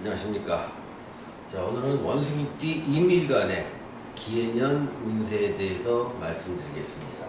안녕하십니까. 자, 오늘은 원숭이띠 임일간의 기해년 운세에 대해서 말씀드리겠습니다.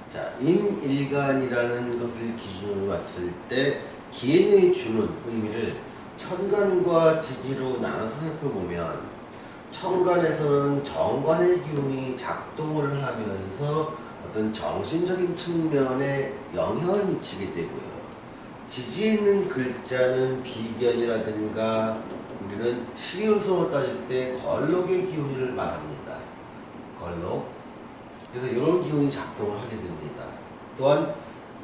자, 임일간이라는 것을 기준으로 봤을 때 기해년이 주는 의미를 천간과 지지로 나눠서 살펴보면, 천간에서는 정관의 기운이 작동을 하면서 어떤 정신적인 측면에 영향을 미치게 되고요. 지지에 있는 글자는 비견이라든가, 우리는 시리운성으로 따질 때 걸록의 기운을 말합니다. 걸록. 그래서 이런 기운이 작동을 하게 됩니다. 또한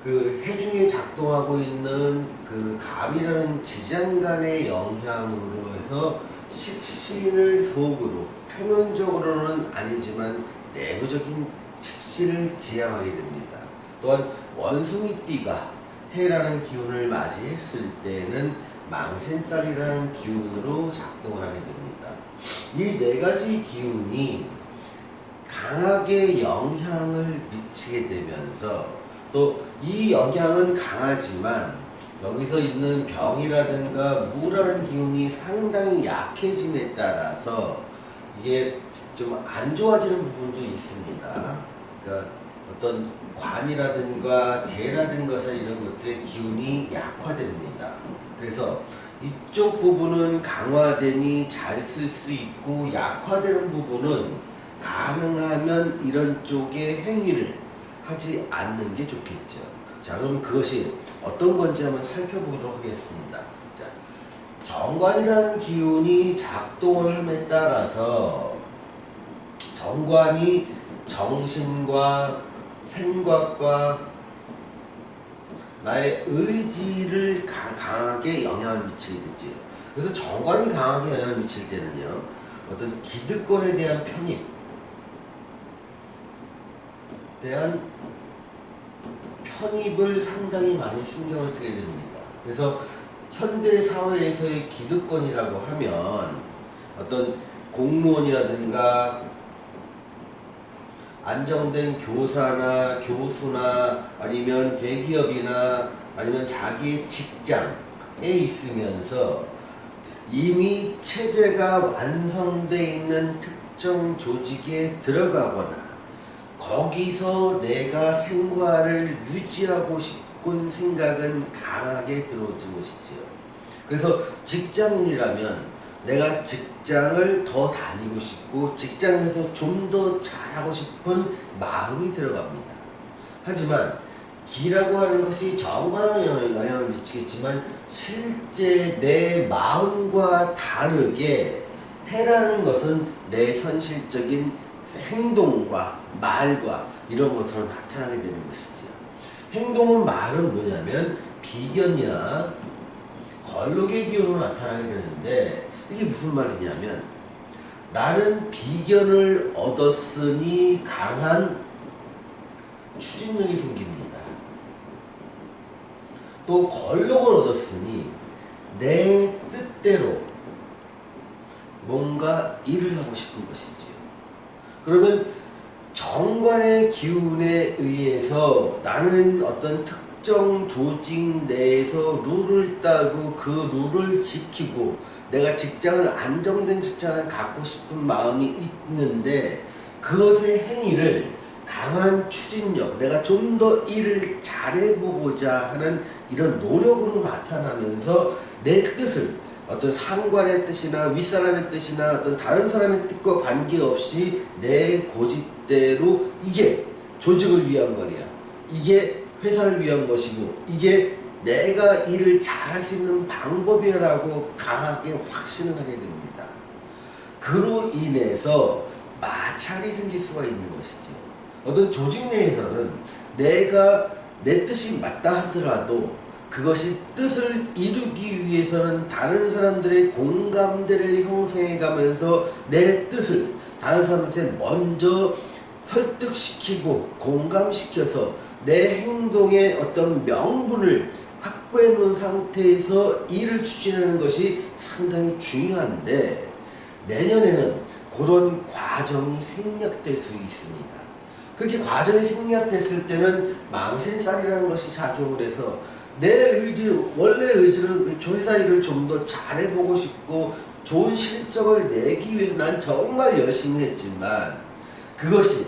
그 해중에 작동하고 있는 그 감이라는 지장간의 영향으로 해서 식신을 속으로, 표면적으로는 아니지만 내부적인 식신을 지향하게 됩니다. 또한 원숭이띠가 해라는 기운을 맞이했을 때는 망신살이라는 기운으로 작동을 하게 됩니다. 이 네 가지 기운이 강하게 영향을 미치게 되면서, 또 이 영향은 강하지만 여기서 있는 병이라든가 무라는 기운이 상당히 약해짐에 따라서 이게 좀 안 좋아지는 부분도 있습니다. 그러니까 어떤 관이라든가 재라든가 이런 것들의 기운이 약화됩니다. 그래서 이쪽 부분은 강화되니 잘 쓸 수 있고, 약화되는 부분은 가능하면 이런 쪽의 행위를 하지 않는 게 좋겠죠. 자, 그럼 그것이 어떤 건지 한번 살펴보도록 하겠습니다. 자, 정관이라는 기운이 작동을 함에 따라서 정관이 정신과 생각과 나의 의지를 강하게 영향을 미치게 되죠. 그래서 정관이 강하게 영향을 미칠 때는요, 어떤 기득권에 대한 편입을 상당히 많이 신경을 쓰게 됩니다. 그래서 현대 사회에서의 기득권이라고 하면 어떤 공무원이라든가 안정된 교사나 교수나 아니면 대기업이나 아니면 자기 직장에 있으면서 이미 체제가 완성되어 있는 특정 조직에 들어가거나 거기서 내가 생활을 유지하고 싶은 생각은 강하게 들어오는 것이지요. 그래서 직장인이라면 내가 직장을 더 다니고 싶고 직장에서 좀 더 잘하고 싶은 마음이 들어갑니다. 하지만 기라고 하는 것이 정관에 영향을 미치겠지만 실제 내 마음과 다르게 해라는 것은 내 현실적인 행동과 말과 이런 것으로 나타나게 되는 것이지요. 행동은, 말은 뭐냐면 비견이나 걸록의 기운으로 나타나게 되는데, 이게 무슨 말이냐면 나는 비견을 얻었으니 강한 추진력이 생깁니다. 또 걸록을 얻었으니 내 뜻대로 뭔가 일을 하고 싶은 것이지요. 그러면 정관의 기운에 의해서 나는 어떤 특정 조직 내에서 룰을 따르고 그 룰을 지키고 내가 직장을, 안정된 직장을 갖고 싶은 마음이 있는데, 그것의 행위를 강한 추진력, 내가 좀 더 일을 잘해보고자 하는 이런 노력으로 나타나면서 내 뜻을, 어떤 상관의 뜻이나 윗사람의 뜻이나 어떤 다른 사람의 뜻과 관계없이 내 고집대로, 이게 조직을 위한 거냐, 이게 회사를 위한 것이고, 이게 내가 일을 잘할 수 있는 방법이라고 강하게 확신을 하게 됩니다. 그로 인해서 마찰이 생길 수가 있는 것이죠. 어떤 조직 내에서는 내가 내 뜻이 맞다 하더라도 그것이 뜻을 이루기 위해서는 다른 사람들의 공감대를 형성해 가면서 내 뜻을 다른 사람한테 먼저 설득시키고 공감시켜서 내 행동의 어떤 명분을 확보해 놓은 상태에서 일을 추진하는 것이 상당히 중요한데, 내년에는 그런 과정이 생략될 수 있습니다. 그렇게 과정이 생략됐을 때는 망신살이라는 것이 작용을 해서 내 의지, 원래 의지는 회사 일을 좀 더 잘해보고 싶고 좋은 실적을 내기 위해서 난 정말 열심히 했지만 그것이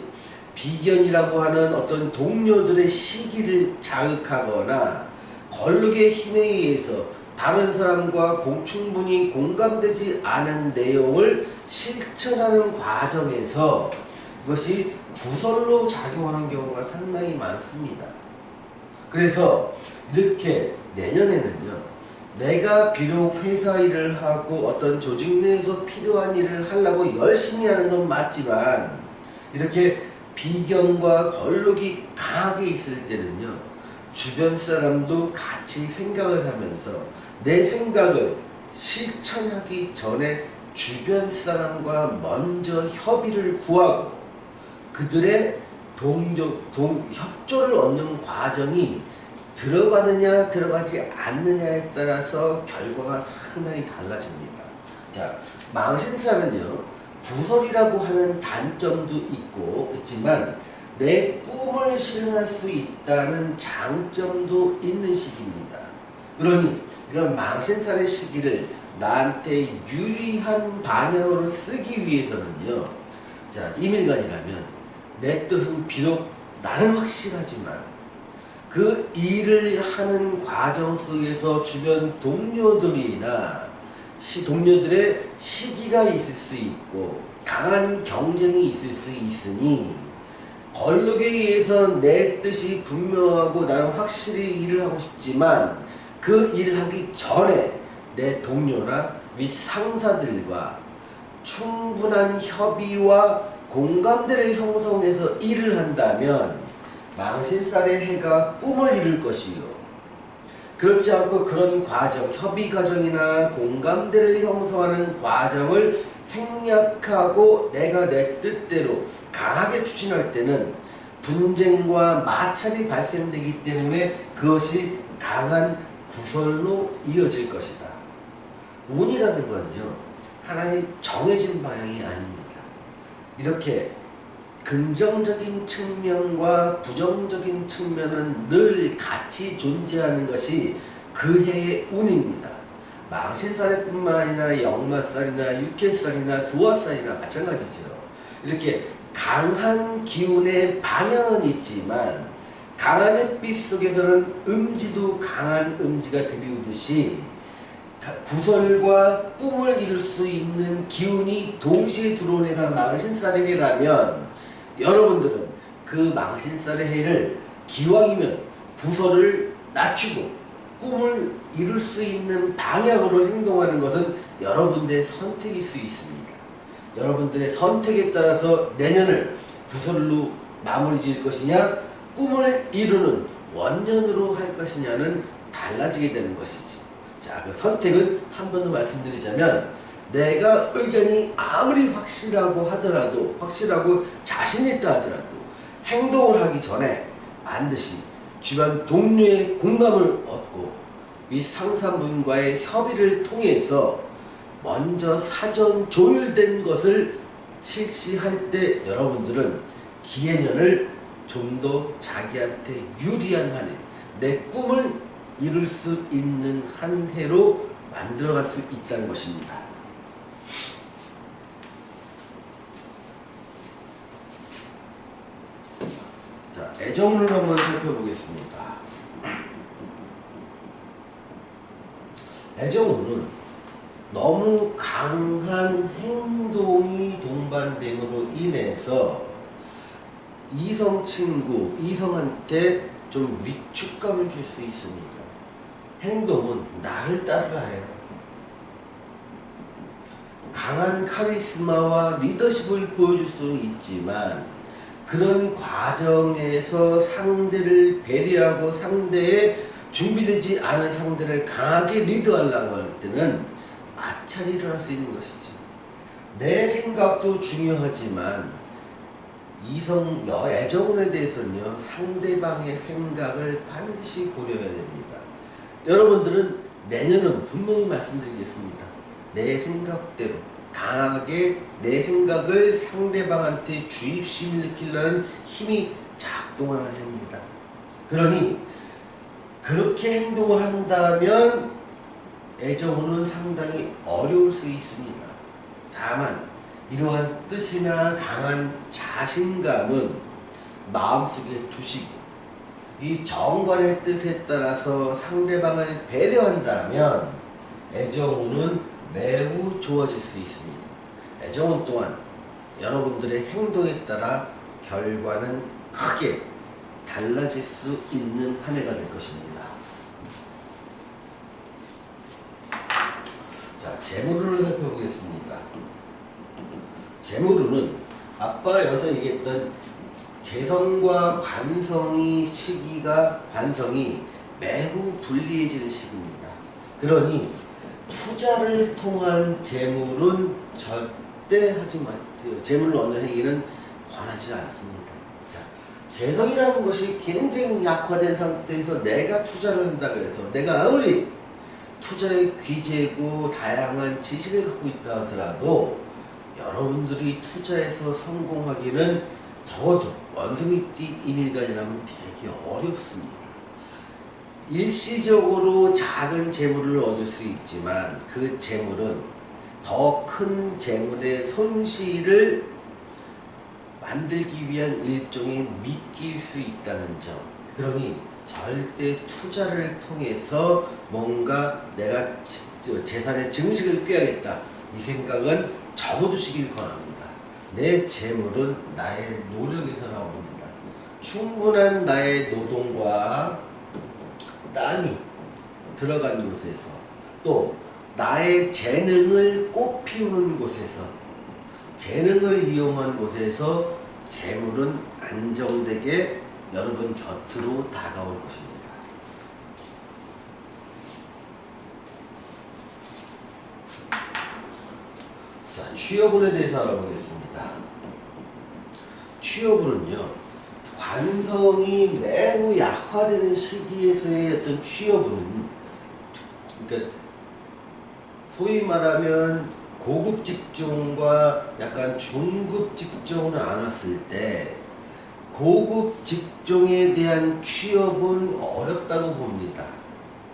비견이라고 하는 어떤 동료들의 시기를 자극하거나 권력의 힘에 의해서 다른 사람과 충분히 공감되지 않은 내용을 실천하는 과정에서 이것이 구설로 작용하는 경우가 상당히 많습니다. 그래서 이렇게 내년에는요, 내가 비록 회사 일을 하고 어떤 조직 내에서 필요한 일을 하려고 열심히 하는 건 맞지만 이렇게 비견과 권력이 강하게 있을 때는요, 주변 사람도 같이 생각을 하면서 내 생각을 실천하기 전에 주변 사람과 먼저 협의를 구하고 그들의 협조를 얻는 과정이 들어가느냐 들어가지 않느냐에 따라서 결과가 상당히 달라집니다. 자, 망신사는요, 구설이라고 하는 단점도 있지만 내 꿈을 실현할 수 있다는 장점도 있는 시기입니다. 그러니 이런 망신살의 시기를 나한테 유리한 방향으로 쓰기 위해서는요, 자, 이밀간이라면 내 뜻은 비록 나는 확실하지만 그 일을 하는 과정 속에서 주변 동료들이나 동료들의 시기가 있을 수 있고 강한 경쟁이 있을 수 있으니 권력에 의해서 내 뜻이 분명하고 나는 확실히 일을 하고 싶지만 그 일을 하기 전에 내 동료나 윗 상사들과 충분한 협의와 공감대를 형성해서 일을 한다면 망신살의 해가 꿈을 이룰 것이요, 그렇지 않고 그런 과정, 협의 과정이나 공감대를 형성하는 과정을 생략하고 내가 내 뜻대로 강하게 추진할 때는 분쟁과 마찰이 발생되기 때문에 그것이 강한 구설로 이어질 것이다. 운이라는 건요, 하나의 정해진 방향이 아닙니다. 이렇게 긍정적인 측면과 부정적인 측면은 늘 같이 존재하는 것이 그 해의 운입니다. 망신살뿐만 아니라 역마살이나 육해살이나 도화살이나 마찬가지죠. 이렇게 강한 기운의 방향은 있지만 강한 햇빛 속에서는 음지도 강한 음지가 들이우듯이 구설과 꿈을 이룰 수 있는 기운이 동시에 들어온 해가 망신살의 해라면 여러분들은 그 망신살의 해를 기왕이면 구설을 낮추고 꿈을 이룰 수 있는 방향으로 행동하는 것은 여러분들의 선택일 수 있습니다. 여러분들의 선택에 따라서 내년을 구설로 마무리 지을 것이냐 꿈을 이루는 원년으로 할 것이냐는 달라지게 되는 것이지. 자, 그 선택은 한 번 더 말씀드리자면 내가 의견이 아무리 확실하고 자신있다 하더라도 행동을 하기 전에 반드시 주변 동료의 공감을 얻고 이 상사분과의 협의를 통해서 먼저 사전 조율된 것을 실시할 때 여러분들은 기해년을 좀 더 자기한테 유리한 한 해, 내 꿈을 이룰 수 있는 한 해로 만들어갈 수 있다는 것입니다. 자, 애정운을 한번 살펴보겠습니다. 애정운은 너무 강한 행동이 동반됨으로 인해서 이성 친구, 이성한테 좀 위축감을 줄 수 있습니다. 행동은 나를 따르라 해요. 강한 카리스마와 리더십을 보여줄 수는 있지만 그런 과정에서 상대를 배려하고 상대의 준비되지 않은 상대를 강하게 리드하려고 할 때는 마찰이 일어날 수 있는 것이지. 내 생각도 중요하지만 애정운에 대해서는요, 상대방의 생각을 반드시 고려해야 됩니다. 여러분들은 내년은 분명히 말씀드리겠습니다. 내 생각대로 강하게 내 생각을 상대방한테 주입시키려는 힘이 작동하는 해입니다. 그러니 그렇게 행동을 한다면 애정운은 상당히 어려울 수 있습니다. 다만 이러한 뜻이나 강한 자신감은 마음속에 두시고 이 정관의 뜻에 따라서 상대방을 배려한다면 애정운은 매우 좋아질 수 있습니다. 애정운 또한 여러분들의 행동에 따라 결과는 크게 달라질 수 있는 한 해가 될 것입니다. 자, 재물운을 살펴보겠습니다. 재물운은 아빠가 여기서 얘기했던 재성과 관성이 관성이 매우 불리해지는 시기입니다. 그러니 투자를 통한 재물은 절대 하지 마세요. 재물을 얻는 행위는 권하지 않습니다. 자, 재성이라는 것이 굉장히 약화된 상태에서 내가 투자를 한다고 해서 내가 아무리 투자의 귀재고 다양한 지식을 갖고 있다 하더라도 여러분들이 투자에서 성공하기는 적어도 원숭이띠 임일간이라면 되게 어렵습니다. 일시적으로 작은 재물을 얻을 수 있지만 그 재물은 더 큰 재물의 손실을 만들기 위한 일종의 미끼일 수 있다는 점. 그러니 절대 투자를 통해서 뭔가 내가 재산의 증식을 꾀하겠다 이 생각은 접어두시길 바랍니다. 내 재물은 나의 노력에서 나옵니다. 충분한 나의 노동과 땀이 들어간 곳에서 또 나의 재능을 꽃피우는 곳에서 재능을 이용한 곳에서 재물은 안정되게 여러분 곁으로 다가올 것입니다. 자, 취업운에 대해서 알아보겠습니다. 취업운은요, 관성이 매우 약화되는 시기에서의 어떤 취업운은, 그러니까 소위 말하면 고급 직종과 약간 중급 직종을 나눴을 때 고급 직종에 대한 취업은 어렵다고 봅니다.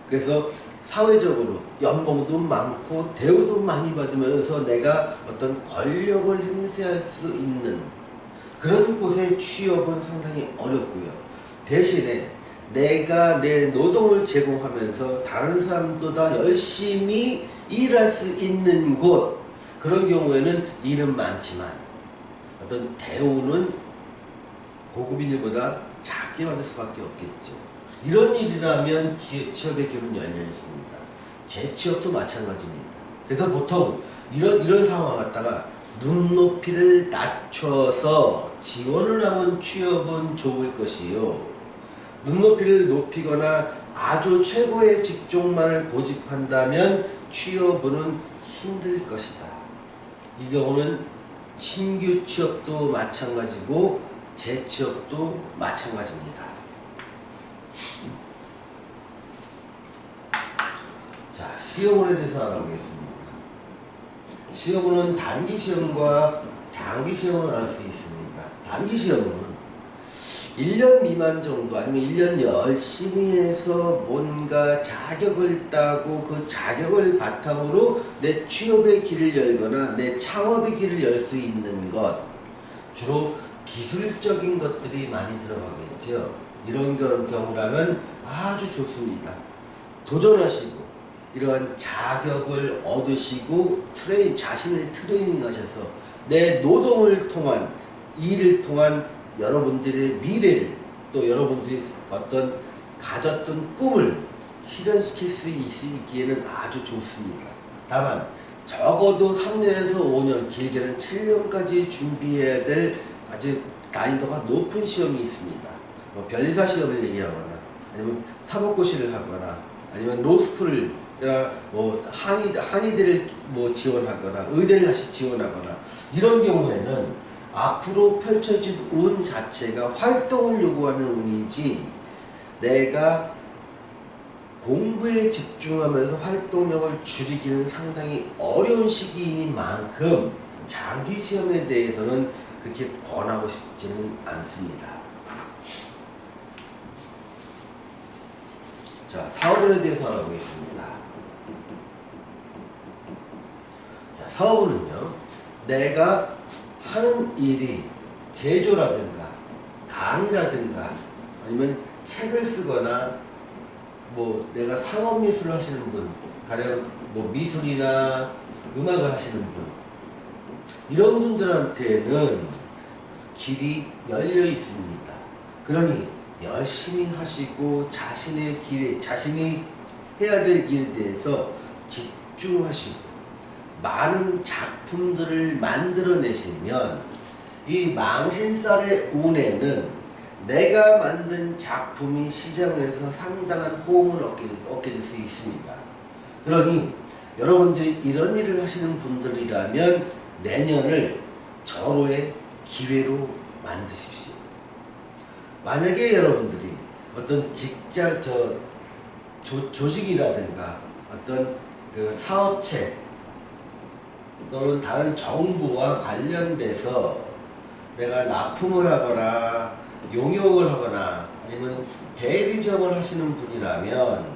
그래서 사회적으로 연봉도 많고 대우도 많이 받으면서 내가 어떤 권력을 행사할 수 있는 그런 곳의 취업은 상당히 어렵고요. 대신에 내가 내 노동을 제공하면서 다른 사람보다 열심히 일할 수 있는 곳, 그런 경우에는 일은 많지만 어떤 대우는 고급인 일보다 작게 받을 수밖에 없겠죠. 이런 일이라면 취업의 길은 열려 있습니다. 재취업도 마찬가지입니다. 그래서 보통 이런 상황 갖다가 눈높이를 낮춰서 지원을 하면 취업은 좋을 것이요. 눈높이를 높이거나 아주 최고의 직종만을 고집한다면 취업은 힘들 것이다. 이 경우는 신규 취업도 마찬가지고 재취업도 마찬가지입니다. 자, 시험운에 대해서 알아보겠습니다. 시험운은 단기 시험과 장기 시험을 나눌 수 있습니다. 단기 시험은 1년 미만 정도 아니면 1년 열심히 해서 뭔가 자격을 따고 그 자격을 바탕으로 내 취업의 길을 열거나 내 창업의 길을 열 수 있는 것, 주로 기술적인 것들이 많이 들어가겠죠. 이런 경우라면 아주 좋습니다. 도전하시고 이러한 자격을 얻으시고 자신을 트레이닝 하셔서 내 노동을 통한 일을 통한 여러분들의 미래를 또 여러분들이 어떤 가졌던 꿈을 실현시킬 수 있기에는 아주 좋습니다. 다만 적어도 3년에서 5년 길게는 7년까지 준비해야 될 아주 난이도가 높은 시험이 있습니다. 뭐 변리사 시험을 얘기하거나 아니면 사법고시를 하거나 아니면 로스쿨을 뭐 한의대를 뭐 지원하거나 의대를 다시 지원하거나 이런 경우에는 앞으로 펼쳐진 운 자체가 활동을 요구하는 운이지 내가 공부에 집중하면서 활동력을 줄이기는 상당히 어려운 시기인 만큼 장기 시험에 대해서는 그렇게 권하고 싶지는 않습니다. 자, 사업운에 대해서 알아보겠습니다. 자, 사업운은요, 내가 하는 일이 제조라든가 강의라든가 아니면 책을 쓰거나 뭐 내가 상업예술을 하시는 분, 가령 뭐 미술이나 음악을 하시는 분, 이런 분들한테는 길이 열려 있습니다. 그러니 열심히 하시고 자신의 길에, 자신이 해야 될 일에 대해서 집중하시고 많은 작품들을 만들어내시면 이 망신살의 운에는 내가 만든 작품이 시장에서 상당한 호응을 얻게 될 수 있습니다. 그러니 여러분들이 이런 일을 하시는 분들이라면 내년을 절호의 기회로 만드십시오. 만약에 여러분들이 어떤 조직이라든가 어떤 그 사업체 또는 다른 정부와 관련돼서 내가 납품을 하거나 용역을 하거나 아니면 대리점을 하시는 분이라면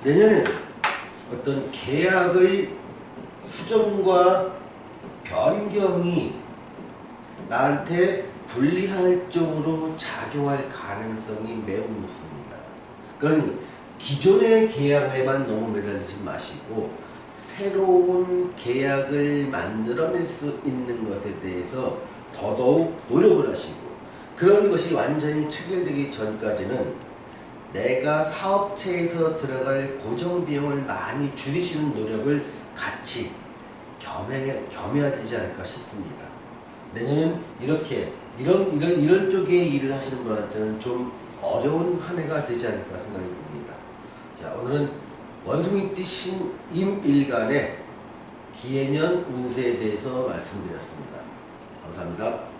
내년에는 어떤 계약의 수정과 변경이 나한테 불리할 쪽으로 작용할 가능성이 매우 높습니다. 그러니 기존의 계약에만 너무 매달리지 마시고 새로운 계약을 만들어낼 수 있는 것에 대해서 더더욱 노력을 하시고, 그런 것이 완전히 체결되기 전까지는 내가 사업체에서 들어갈 고정비용을 많이 줄이시는 노력을 같이 겸해야 되지 않을까 싶습니다. 내년은 이런 쪽의 일을 하시는 분한테는 좀 어려운 한 해가 되지 않을까 생각이 듭니다. 자, 오늘은 원숭이띠 신임일간의 기해년 운세에 대해서 말씀드렸습니다. 감사합니다.